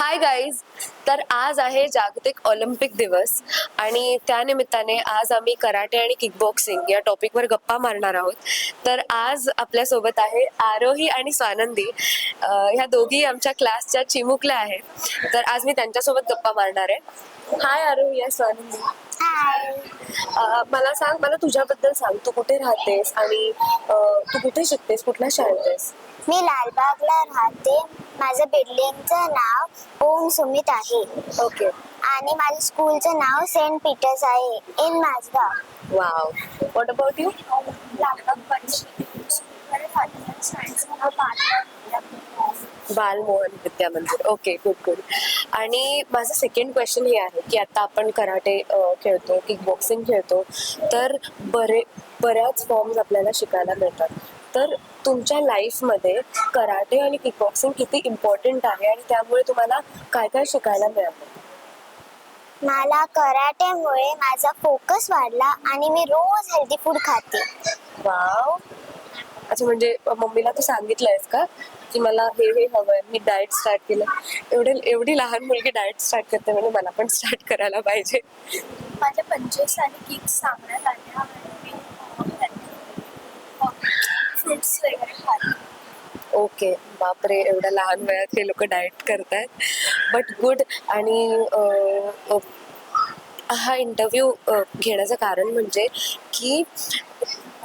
Hi guys. तर आज आहे जागतिक ऑलिम्पिक दिवस आणि त्यानिमित्ताने आज आम्ही कराटे आणि किकबॉक्सिंग या टॉपिकवर गप्पा मारणार आहोत. तर आज आपल्यासोबत आहे आरोही आणि स्वानंदी. ह्या दोघी आमच्या क्लासच्या चिमुकल्या आहेत. तर आज मी त्यांच्यासोबत गप्पा मारणार आहे. हाय आरोही, या स्वानंदी. मला सांग, मला तुझ्याबद्दल सांग. तू कुठे राहतेस आणि तू कुठे शिकतेस, कुठल्या शाळेत आहेस? मी लालबागला राहते. माझं बिल्डिंगचं नाव ओम सुमित आहे. ओके. आणि माझ्या स्कूलचं नाव सेंट पीटर्स आहे in Mazgaon. Wow. What about you? Balmohan Vidya Mandir. Okay, good good. आणि माझं सेकंड क्वेश्चन हे आहे की आता आपण कराटे खेळतो, किक बॉक्सिंग खेळतो, तर बऱ्याच फॉर्म्स आपल्याला शिकायला मिळतात. तर तुमच्या लाईफमध्ये कराटे आणि किक बॉक्सिंग किती इम्पॉर्टंट आहे आणि त्यामुळे तुम्हाला काय काय शिकायला मिळालं? मला कराटेमुळे माझा फोकस वाढला आणि मी रोज हेल्दी फूड खाते. वाव. अच्छा, म्हणजे मम्मीला तू सांगितलंयस का की मला हे हे हवंय, मी डाएट स्टार्ट केलं? एवढी लहान मुलगी डाएट स्टार्ट करते म्हणजे मला पण स्टार्ट करायला पाहिजे. माझ्या 25 आणि किक्स सांगण्यात आल्या आणि फ्रुट्स वगैरे खाते. ओके. बापरे, एवढ्या लहान वयात हे लोक डाएट करतायत. But good. आणि हा इंटरव्ह्यू घेण्याचं कारण म्हणजे की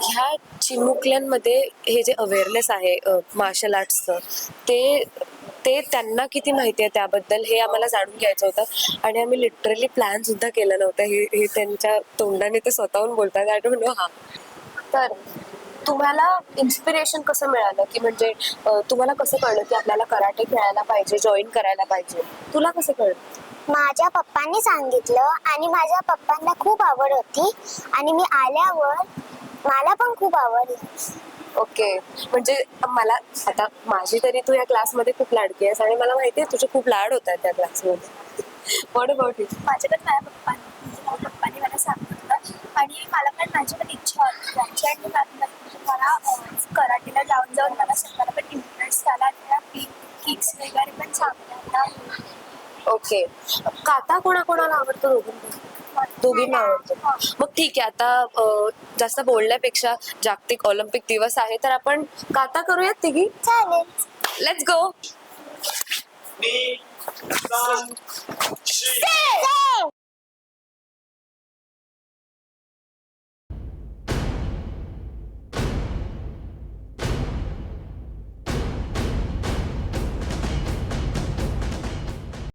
ह्या चिमुकल्यांमध्ये हे जे अवेअरनेस आहे मार्शल आर्ट्सचं, ते त्यांना किती माहिती आहे त्याबद्दल हे आम्हाला जाणून घ्यायचं होतं. आणि आम्ही लिटरली प्लॅन सुद्धा केलं नव्हतं. हे त्यांच्या तोंडाने ते स्वतःहून बोलतात. I don't know. हा, तर तुम्हाला इन्स्पिरेशन कसं मिळालं, की म्हणजे तुम्हाला कसं कळलं की आपल्याला कराटे खेळायला पाहिजे, जॉईन करायला पाहिजे? तुला कसं कळलं? माझ्या पप्पांनी सांगितलं आणि माझ्या पप्पांना खूप आवड होती आणि मी आल्यावर मला पण खूप आवडलं. ओके. म्हणजे मला आता माझी तरी तू या क्लासमध्ये खूप लाडकी आहेस आणि मला माहिती आहे तुझे खूप लाड होत आहेत त्या क्लासमध्ये. What about you? माझ्याकडे माझ्या पप्पांनी मला सांगितलं आणि मला पण माझी पण इच्छा होती त्यांची. आणि मला कराटेला जाऊन मला स्वतःला पण इंटरेस्ट आला आणि मला किक्स वगैरे पण सांगता. ओके. काता कोणाकोणाला आवडतो? दोघींना आवडतो. मग ठीक आहे, आता जास्त बोलण्यापेक्षा जागतिक ऑलिम्पिक दिवस आहे तर आपण काता करूयात तिघी. चालेल. Let's go. Say!